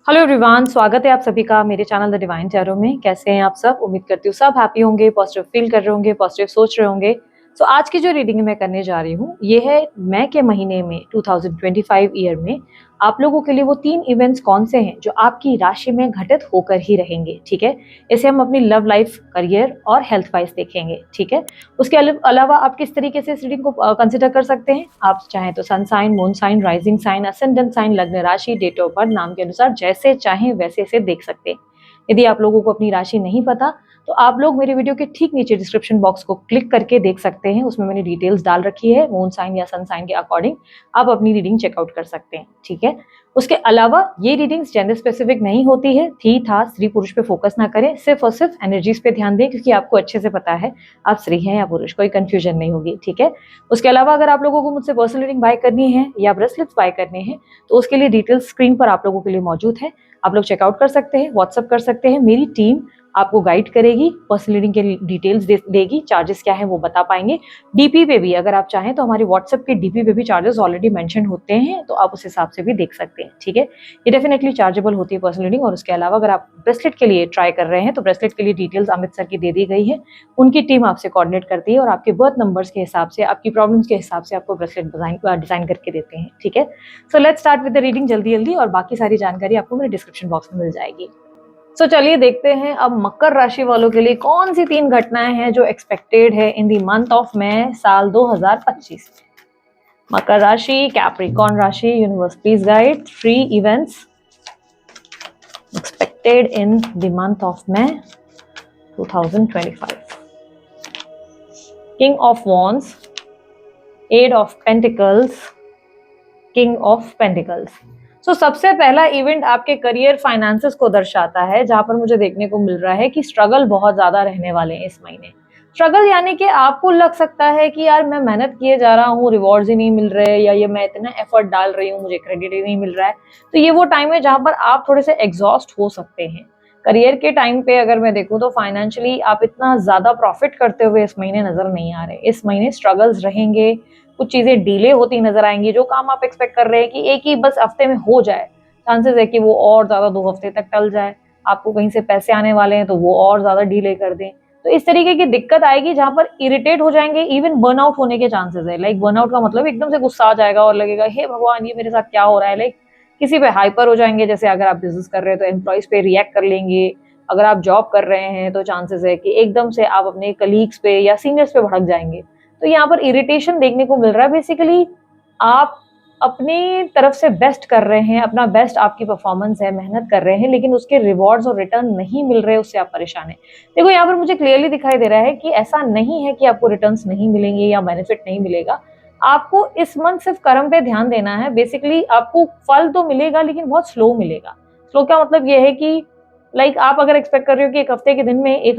Hello everyone, स्वागत है आप सभी का मेरे चैनल द डिवाइन टैरो में। कैसे हैं आप सब? उम्मीद करती हूँ सब हैप्पी होंगे, पॉजिटिव फील कर रहे होंगे, पॉजिटिव सोच रहे होंगे। सो आज की जो रीडिंग मैं करने जा रही हूँ ये है मई के महीने में 2025 ईयर में आप लोगों के लिए वो 3 इवेंट्स कौन से हैं जो आपकी राशि में घटित होकर ही रहेंगे। ठीक है, इसे हम अपनी लव लाइफ, करियर और हेल्थ वाइज देखेंगे। ठीक है, उसके अलावा आप किस तरीके से इस रीडिंग को कंसिडर कर सकते हैं। आप चाहें तो sun sign, moon sign, rising sign, ascendant sign, लग्न राशि, डेट ऑफ बर्थ, नाम के अनुसार जैसे चाहें वैसे इसे देख सकते हैं। यदि आप लोगों को अपनी राशि नहीं पता तो आप लोग मेरे वीडियो के ठीक नीचे डिस्क्रिप्शन बॉक्स को क्लिक करके देख सकते हैं। उसमें मैंने डिटेल्स डाल रखी है, मून साइन या सन साइन के अकॉर्डिंग आप अपनी रीडिंग चेकआउट कर सकते हैं। ठीक है, उसके अलावा ये रीडिंग्स जेंडर स्पेसिफिक नहीं होती है। थी था स्त्री पुरुष पे फोकस ना करें, सिर्फ और सिर्फ एनर्जीज पे ध्यान दें, क्योंकि आपको अच्छे से पता है आप स्त्री हैं या पुरुष, कोई कंफ्यूजन नहीं होगी। ठीक है, उसके अलावा अगर आप लोगों को मुझसे पर्सनल रीडिंग बाय करनी है या ब्रेसलेट्स बाय करने हैं तो उसके लिए डिटेल्स स्क्रीन पर आप लोगों के लिए मौजूद है। आप लोग चेकआउट कर सकते हैं, व्हाट्सअप कर सकते हैं। मेरी टीम आपको गाइड करेगी, पर्सनल रीडिंग के डिटेल्स देगी, चार्जेस क्या है वो बता पाएंगे। डीपी पे भी अगर आप चाहें तो हमारी व्हाट्सएप के डीपी पे भी चार्जेस ऑलरेडी मेंशन होते हैं, तो आप उस हिसाब से भी देख सकते हैं। ठीक है, ये डेफिनेटली चार्जेबल होती है पर्सनल रीडिंग। और उसके अलावा अगर आप ब्रेसलेट के लिए ट्राई कर रहे हैं तो ब्रेसलेट के लिए डिटेल्स अमित सर की दे दी गई है, उनकी टीम आपसे कोऑर्डिनेट करती है और आपके बर्थ नंबर्स के हिसाब से, आपकी प्रॉब्लम्स के हिसाब से आपको ब्रेसलेट डिजाइन करके देते हैं। ठीक है, so let's start with the reading जल्दी जल्दी, और बाकी सारी जानकारी आपको मेरे डिस्क्रिप्शन बॉक्स में मिल जाएगी। सो चलिए देखते हैं अब मकर राशि वालों के लिए कौन सी 3 घटनाएं हैं जो एक्सपेक्टेड है in the month of May साल 2025। मकर राशि, कैप्रिकॉर्न राशि, universe please guide 3 events expected in the month of May 2025। King of wands, eight of pentacles, king of pentacles. So सबसे पहला इवेंट आपके करियर फाइनेंसेस को दर्शाता है, जहां पर मुझे देखने को मिल रहा है कि स्ट्रगल बहुत ज्यादा रहने वाले हैं इस महीने। स्ट्रगल यानी कि आपको लग सकता है कि यार मैं मेहनत किए जा रहा हूँ, रिवॉर्ड्स ही नहीं मिल रहे, या ये मैं इतना एफर्ट डाल रही हूँ, मुझे क्रेडिट ही नहीं मिल रहा है। तो ये वो टाइम है जहां पर आप थोड़े से एग्जॉस्ट हो सकते हैं। करियर के टाइम पे अगर मैं देखूं तो फाइनेंशियली आप इतना ज्यादा प्रॉफिट करते हुए इस महीने नजर नहीं आ रहे। इस महीने स्ट्रगल्स रहेंगे, कुछ चीजें डिले होती नजर आएंगी। जो काम आप एक्सपेक्ट कर रहे हैं कि एक ही बस हफ्ते में हो जाए, चांसेस है कि वो और ज्यादा 2 हफ्ते तक टल जाए। आपको कहीं से पैसे आने वाले हैं तो वो और ज्यादा डिले कर दें। तो इस तरीके की दिक्कत आएगी जहां पर इरिटेट हो जाएंगे, इवन बर्नआउट होने के चांसेस है। लाइक बर्नआउट का मतलब एकदम से गुस्सा आ जाएगा और लगेगा हे भगवान ये मेरे साथ क्या हो रहा है। लाइक किसी पे हाइपर हो जाएंगे, जैसे अगर आप बिजनेस कर रहे हैं तो एम्प्लॉयज पे रिएक्ट कर लेंगे। अगर आप जॉब कर रहे हैं तो चांसेस है कि एकदम से आप अपने कलीग्स पे या सीनियर्स पे भड़क जाएंगे। तो यहाँ पर इरिटेशन देखने को मिल रहा है। बेसिकली आप अपनी तरफ से बेस्ट कर रहे हैं, अपना बेस्ट आपकी परफॉर्मेंस है, मेहनत कर रहे हैं, लेकिन उसके रिवॉर्ड्स और रिटर्न नहीं मिल रहे, उससे आप परेशान हैं। देखो यहाँ पर मुझे क्लियरली दिखाई दे रहा है कि ऐसा नहीं है कि आपको रिटर्न्स नहीं मिलेंगे या बेनिफिट नहीं मिलेगा। आपको इस मंथ सिर्फ कर्म पे ध्यान देना है। बेसिकली आपको फल तो मिलेगा लेकिन बहुत स्लो मिलेगा। स्लो का मतलब ये है कि लाइक आप अगर एक्सपेक्ट कर रहे हो कि एक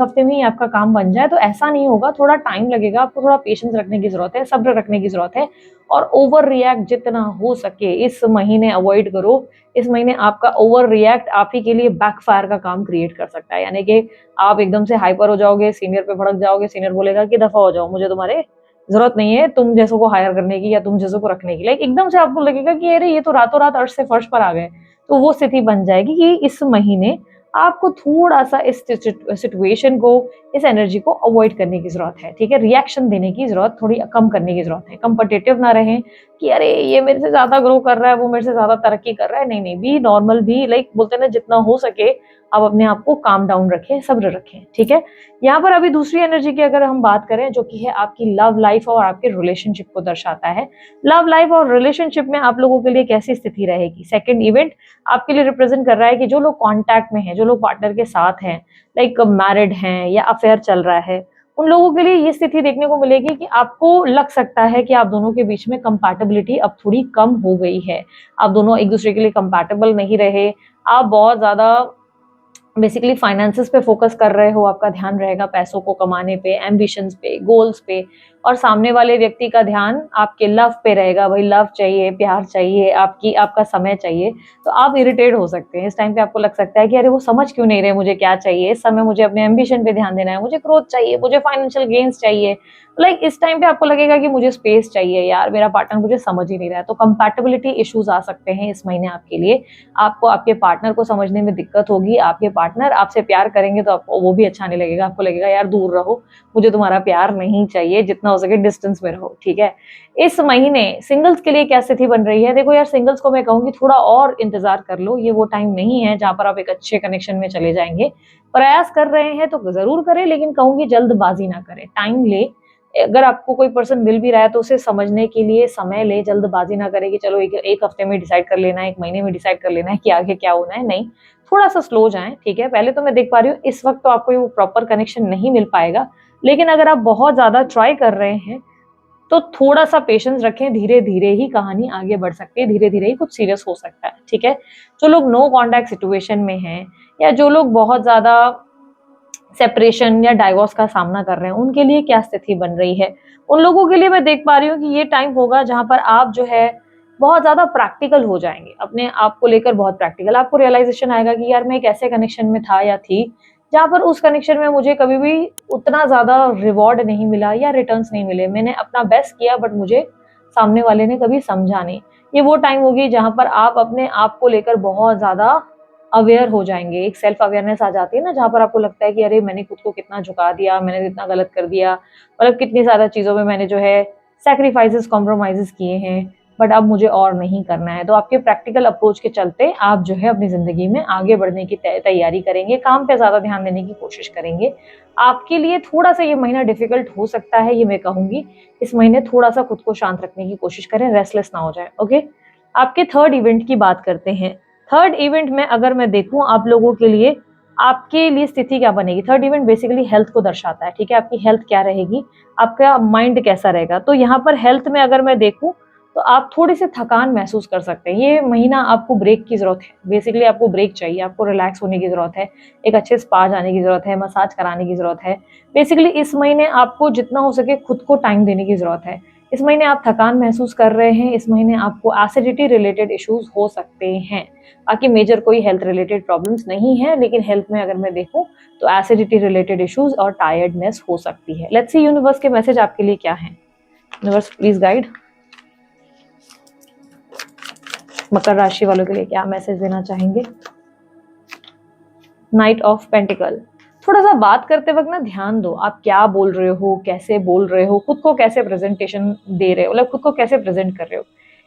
हफ्ते में ही आपका काम बन जाए, तो ऐसा नहीं होगा। थोड़ा टाइम लगेगा, आपको थोड़ा पेशेंस रखने की जरूरत है, सब्र रखने की जरूरत है। और ओवर रिएक्ट जितना हो सके इस महीने अवॉइड करो। इस महीने आपका ओवर रिएक्ट आप ही के लिए बैकफायर का काम क्रिएट कर सकता है। यानी कि आप एकदम से हाइपर हो जाओगे, सीनियर पे भड़क जाओगे, सीनियर बोलेगा कि दफा हो जाओ, मुझे तुम्हारे जरूरत नहीं है तुम जैसों को हायर करने की या तुम जैसों को रखने की। लाइक एकदम से आपको लगेगा कि अरे ये तो रातों रात अर्श से फर्श पर आ गए। तो वो स्थिति बन जाएगी कि इस महीने आपको थोड़ा सा इस सिचुएशन को, इस एनर्जी को अवॉइड करने की जरूरत है। ठीक है, रिएक्शन देने की जरूरत थोड़ी कम करने की जरूरत है। कंपटेटिव ना रहें कि अरे ये मेरे से ज्यादा ग्रो कर रहा है, वो मेरे से ज्यादा तरक्की कर रहा है। नहीं नहीं, बी नॉर्मल, भी लाइक बोलते हैं ना, जितना हो सके आप अपने आप को काम डाउन रखें, सब्र रखें। ठीक है, यहाँ पर अभी दूसरी एनर्जी की अगर हम बात करें, जो कि है आपकी लव लाइफ और आपके रिलेशनशिप को दर्शाता है। लव लाइफ और रिलेशनशिप में आप लोगों के लिए कैसी स्थिति रहेगी। सेकंड इवेंट आपके लिए रिप्रेजेंट कर रहा है कि जो लोग कांटेक्ट में हैं, जो लोग पार्टनर के साथ हैं, लाइक मैरिड हैं या अफेयर चल रहा है, उन लोगों के लिए ये स्थिति देखने को मिलेगी कि आपको लग सकता है कि आप दोनों के बीच में कंपैटिबिलिटी अब थोड़ी कम हो गई है। आप दोनों एक दूसरे के लिए कंपैटिबल नहीं रहे। आप बहुत ज्यादा बेसिकली फाइनेंसेस पे फोकस कर रहे हो, आपका ध्यान रहेगा पैसों को कमाने पे, एम्बिशंस पे, गोल्स पे। और सामने वाले व्यक्ति का ध्यान आपके लव पे रहेगा, भाई लव चाहिए, प्यार चाहिए, आपका समय चाहिए, तो आप इरिटेट हो सकते हैं। इस टाइम पे आपको लग सकता है कि अरे वो समझ क्यों नहीं रहे मुझे क्या चाहिए, इस समय मुझे अपने एम्बिशन पे ध्यान देना है, मुझे ग्रोथ चाहिए, मुझे फाइनेंशियल गेन्स चाहिए। लाइक इस टाइम पे आपको लगेगा कि मुझे स्पेस चाहिए यार, मेरा पार्टनर मुझे समझ ही नहीं रहा है। तो कंपैटिबिलिटी इश्यूज आ सकते हैं इस महीने आपके लिए। आपको आपके पार्टनर को समझने में दिक्कत होगी, आपके पार्टनर आपसे प्यार करेंगे तो आपको वो भी अच्छा नहीं लगेगा, आपको लगेगा यार दूर रहो, मुझे तुम्हारा प्यार नहीं चाहिए, जितना हो सके डिस्टेंस में रहो, ठीक है। इस महीने सिंगल्स के लिए क्या स्थिति बन रही है? देखो यार, सिंगल्स को मैं कहूंगी थोड़ा और इंतजार कर लो, ये वो टाइम नहीं है जहां पर आप एक अच्छे कनेक्शन में चले जाएंगे। प्रयास कर रहे हैं तो जरूर करें, लेकिन कहूंगी जल्दबाजी ना करें, टाइम ले। अगर आपको कोई पर्सन मिल भी रहा है तो उसे समझने के लिए समय ले, जल्दबाजी ना करें कि चलो एक हफ्ते में डिसाइड कर लेना है, एक महीने में डिसाइड कर लेना है कि आगे क्या होना है। नहीं, थोड़ा सा स्लो जाएं, ठीक है। पहले तो मैं देख पा रही हूँ इस वक्त तो आपको वो प्रॉपर कनेक्शन नहीं मिल पाएगा, लेकिन अगर आप बहुत ज्यादा ट्राई कर रहे हैं तो थोड़ा सा पेशेंस रखें, धीरे धीरे ही कहानी आगे बढ़ सकती है, धीरे धीरे ही कुछ सीरियस हो सकता है, ठीक है। जो लोग नो कॉन्टैक्ट सिचुएशन में हैं या जो लोग बहुत ज्यादा सेपरेशन या डाइवोर्स का सामना कर रहे हैं, उनके लिए क्या स्थिति बन रही है? उन लोगों के लिए मैं देख पा रही हूँ कि ये टाइम होगा जहां पर आप जो है बहुत ज्यादा प्रैक्टिकल हो जाएंगे, अपने आप को लेकर बहुत प्रैक्टिकल। आपको रियलाइजेशन आएगा कि यार मैं एक ऐसे कनेक्शन में था या थी जहां पर उस कनेक्शन में मुझे कभी भी उतना ज्यादा रिवॉर्ड नहीं मिला या रिटर्न्स नहीं मिले। मैंने अपना बेस्ट किया बट मुझे सामने वाले ने कभी समझा नहीं। ये वो टाइम होगी जहां पर आप अपने आप को लेकर बहुत ज्यादा अवेयर हो जाएंगे, एक सेल्फ अवेयरनेस आ जाती है ना, जहाँ पर आपको लगता है कि अरे मैंने खुद को कितना झुका दिया, मैंने कितना गलत कर दिया, मतलब कितनी ज्यादा चीजों में मैंने जो है सैक्रिफाइसेस, कॉम्प्रोमाइजेस किए हैं, बट अब मुझे और नहीं करना है। तो आपके प्रैक्टिकल अप्रोच के चलते आप जो है अपनी जिंदगी में आगे बढ़ने की तैयारी करेंगे, काम पे ज्यादा ध्यान देने की कोशिश करेंगे। आपके लिए थोड़ा सा ये महीना डिफिकल्ट हो सकता है, ये मैं कहूंगी। इस महीने थोड़ा सा खुद को शांत रखने की कोशिश करें, रेस्टलेस ना हो जाए, ओके। आपके थर्ड इवेंट की बात करते हैं। थर्ड इवेंट में अगर मैं देखूं आप लोगों के लिए, आपके लिए स्थिति क्या बनेगी? थर्ड इवेंट बेसिकली हेल्थ को दर्शाता है, ठीक है। आपकी हेल्थ क्या रहेगी, आपका माइंड कैसा रहेगा? तो यहाँ पर हेल्थ में अगर मैं देखूं तो आप थोड़ी सी थकान महसूस कर सकते हैं। ये महीना आपको ब्रेक की जरूरत है, बेसिकली आपको ब्रेक चाहिए, आपको रिलैक्स होने की जरूरत है, एक अच्छे स्पा जाने की जरूरत है, मसाज कराने की जरूरत है। बेसिकली इस महीने आपको जितना हो सके खुद को टाइम देने की जरूरत है। इस महीने आप थकान महसूस कर रहे हैं, इस महीने आपको एसिडिटी रिलेटेड इश्यूज हो सकते हैं। बाकी मेजर कोई हेल्थ रिलेटेड प्रॉब्लम्स नहीं है, लेकिन हेल्थ में अगर मैं देखूं तो एसिडिटी रिलेटेड इश्यूज और टायर्डनेस हो सकती है। लेट्स सी यूनिवर्स के मैसेज आपके लिए क्या है। यूनिवर्स प्लीज गाइड, मकर राशि वालों के लिए क्या मैसेज देना चाहेंगे? Night of pentacle. थोड़ा सा बात करते वक्त ना ध्यान दो, आप क्या बोल रहे हो, कैसे बोल रहे हो, खुद को कैसे प्रेजेंटेशन दे रहे हो, मतलब खुद को कैसे प्रेजेंट कर रहे हो।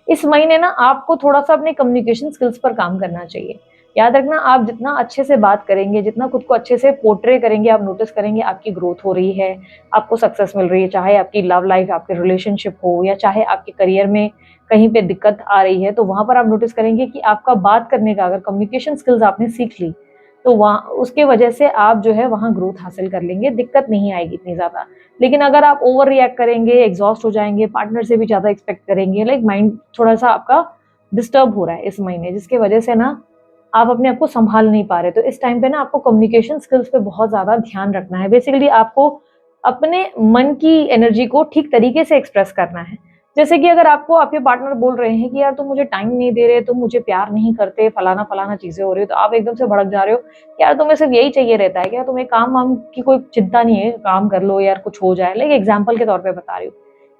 इस महीने ना आपको थोड़ा सा अपने कम्युनिकेशन स्किल्स पर काम करना चाहिए। याद रखना, आप जितना अच्छे से बात करेंगे, जितना खुद को अच्छे से पोर्ट्रे करेंगे, आप नोटिस करेंगे आपकी ग्रोथ हो रही है, आपको सक्सेस मिल रही है। चाहे आपकी लव लाइफ, आपके रिलेशनशिप हो, या चाहे आपके करियर में कहीं पे दिक्कत आ रही है, तो वहां पर आप नोटिस करेंगे कि आपका बात करने का, अगर कम्युनिकेशन स्किल्स आपने सीख ली तो वहाँ उसके वजह से आप जो है वहाँ ग्रोथ हासिल कर लेंगे, दिक्कत नहीं आएगी इतनी ज्यादा। लेकिन अगर आप ओवर रिएक्ट करेंगे, एग्जॉस्ट हो जाएंगे, पार्टनर से भी ज्यादा एक्सपेक्ट करेंगे, लाइक माइंड थोड़ा सा आपका डिस्टर्ब हो रहा है इस महीने, जिसकी वजह से ना आप अपने आप को संभाल नहीं पा रहे। तो इस टाइम पे ना आपको कम्युनिकेशन स्किल्स पे बहुत ज्यादा ध्यान रखना है। बेसिकली आपको अपने मन की एनर्जी को ठीक तरीके से एक्सप्रेस करना है। जैसे कि अगर आपको आपके पार्टनर बोल रहे हैं कि यार तुम मुझे टाइम नहीं दे रहे, तुम मुझे प्यार नहीं करते, फलाना फलाना चीजें हो रही हो, तो आप एकदम से भड़क जा रहे हो कि यार तुम्हें सिर्फ यही चाहिए रहता है क्या, तुम्हें काम वाम की कोई चिंता नहीं है, काम कर लो यार, कुछ हो जाए, लाइक एग्जाम्पल के तौर पर बता रही हूँ।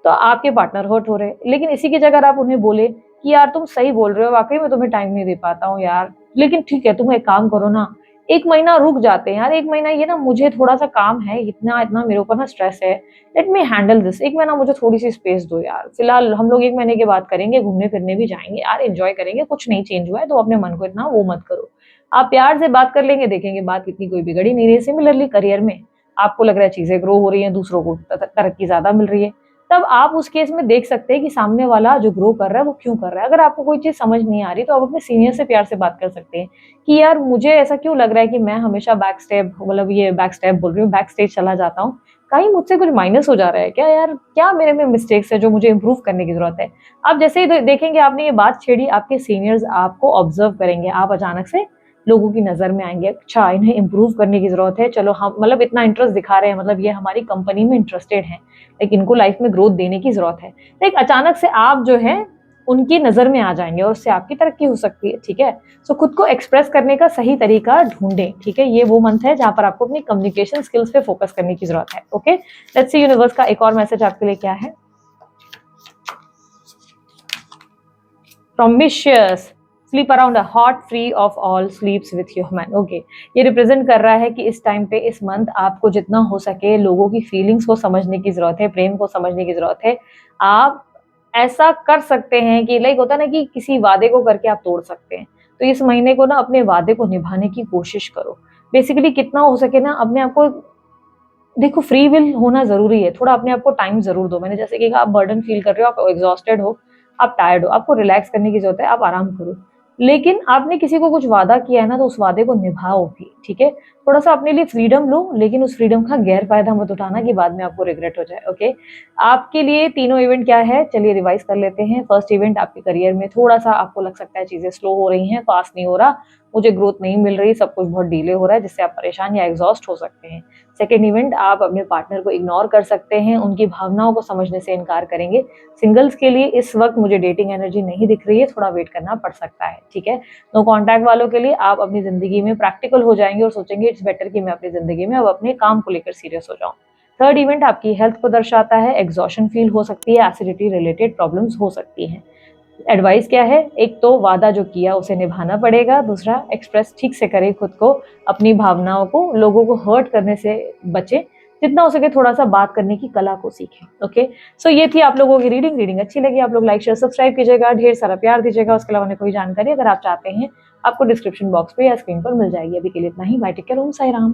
तो आपके पार्टनर हर्ट हो रहे हैं, लेकिन इसी की जगह आप उन्हें बोले कि यार तुम सही बोल रहे हो, वाकई में तुम्हें टाइम नहीं दे पाता हूँ यार, लेकिन ठीक है तुम एक काम करो ना, एक महीना रुक जाते हैं यार, एक महीना ये ना मुझे थोड़ा सा काम है, इतना इतना मेरे ऊपर ना स्ट्रेस है, लेट मी हैंडल दिस, एक महीना मुझे थोड़ी सी स्पेस दो यार, फिलहाल हम लोग एक महीने के बाद करेंगे, घूमने फिरने भी जाएंगे यार, एंजॉय करेंगे, कुछ नहीं चेंज हुआ है तो अपने मन को इतना वो मत करो। आप प्यार से बात कर लेंगे, देखेंगे बात इतनी कोई बिगड़ी नहीं रही। सिमिलरली करियर में आपको लग रहा है चीजें ग्रो हो रही है, दूसरों को तरक्की ज्यादा मिल रही है, तब आप उस केस में देख सकते हैं कि सामने वाला जो ग्रो कर रहा है वो क्यों कर रहा है। अगर आपको कोई चीज समझ नहीं आ रही तो आप अपने सीनियर से प्यार से बात कर सकते हैं कि यार मुझे ऐसा क्यों लग रहा है कि मैं हमेशा बैक स्टेप, मतलब ये बैक स्टेप बोल रही हूँ, बैक स्टेज चला जाता हूँ, कहीं मुझसे कुछ माइनस हो जा रहा है क्या यार, क्या मेरे में मिस्टेक्स है जो मुझे इंप्रूव करने की जरूरत है। आप जैसे ही देखेंगे आपने ये बात छेड़ी, आपके सीनियर्स आपको ऑब्जर्व करेंगे, आप अचानक से लोगों की नज़र में आएंगे, अच्छा इन्हें इम्प्रूव करने की ज़रूरत है, चलो हम मतलब इतना इंटरेस्ट दिखा रहे हैं, मतलब ये हमारी कंपनी में इंटरेस्टेड हैं, लेकिन इनको लाइफ में ग्रोथ देने की ज़रूरत है। तो एक अचानक से आप जो है उनकी नज़र में आ जाएंगे और उससे आपकी तरक्की हो सकती है, ठीक है। सो खुद को एक्सप्रेस करने का सही तरीका ढूंढें, ठीक है। ये वो मंथ है जहां पर आपको अपनी कम्युनिकेशन स्किल्स पे फोकस करने की जरूरत है। ओके, लेट्स सी यूनिवर्स का एक और मैसेज आपके लिए क्या है। Promiscuous, sleep around a hot, free of all, sleeps with human. Okay, ये रिप्रेजेंट कर रहा है कि इस टाइम पे इस मंथ आपको जितना हो सके लोगों की फीलिंग्स को समझने की जरूरत है, प्रेम को समझने की जरूरत है। आप ऐसा कर सकते हैं कि लाइक होता है ना कि किसी वादे को करके आप तोड़ सकते हैं, तो इस महीने को ना अपने वादे को निभाने की कोशिश करो। बेसिकली कितना हो सके ना अपने आप को देखो, फ्री विल होना ज़रूरी है, थोड़ा अपने आप को टाइम ज़रूर दो। मैंने जैसे कि कहा, आप बर्डन फ़ील कर रहे हो, आप एग्ज़ॉस्टेड हो, आप टायर्ड हो, आपको रिलैक्स करने की ज़रूरत है, आप आराम करो। लेकिन आपने किसी को कुछ वादा किया है ना, तो उस वादे को निभाओ भी, ठीक है? थोड़ा-सा अपने लिए फ्रीडम लो, लेकिन उस फ्रीडम का गैर फ़ायदा मत उठाना कि बाद में आपको रिग्रेट हो जाए, ओके? आपके लिए तीनों इवेंट क्या है, चलिए रिवाइज़ कर लेते हैं। फर्स्ट इवेंट, आपके करियर में थोड़ा-सा आपको लग सकता है चीज़ें स्लो हो रही हैं, फ़ास्ट नहीं हो रहा, मुझे ग्रोथ नहीं मिल रही, सब कुछ बहुत डिले हो रहा है, जिससे आप परेशान या एग्ज़ॉस्ट हो सकते हैं। सेकेंड इवेंट, आप अपने पार्टनर को इग्नोर कर सकते हैं, उनकी भावनाओं को समझने से इनकार करेंगे। सिंगल्स के लिए इस वक्त मुझे डेटिंग एनर्जी नहीं दिख रही है, थोड़ा वेट करना पड़ सकता है, ठीक है। नो कॉन्टैक्ट वालों के लिए आप अपनी ज़िंदगी में प्रैक्टिकल हो जाएंगे और सोचेंगे इट्स बेटर कि मैं अपनी ज़िंदगी में अब अपने काम को लेकर सीरियस हो जाऊँ। थर्ड इवेंट आपकी हेल्थ को दर्शाता है, एग्जॉशन फील हो सकती है, एसिडिटी रिलेटेड प्रॉब्लम्स हो सकती हैं। एडवाइस क्या है, एक तो वादा जो किया उसे निभाना पड़ेगा, दूसरा एक्सप्रेस ठीक से करें खुद को, अपनी भावनाओं को, लोगों को हर्ट करने से बचें, जितना हो सके थोड़ा सा बात करने की कला को सीखें। ओके, सो ये थी आप लोगों की रीडिंग अच्छी लगी आप लोग लाइक शेयर सब्सक्राइब कीजिएगा, ढेर सारा प्यार दीजिएगा। उसके अलावा कोई जानकारी अगर आप चाहते हैं, आपको डिस्क्रिप्शन बॉक्स पे या स्क्रीन पर मिल जाएगी। अभी के लिए इतना ही, बाय, टेक केयर, ओम साई राम।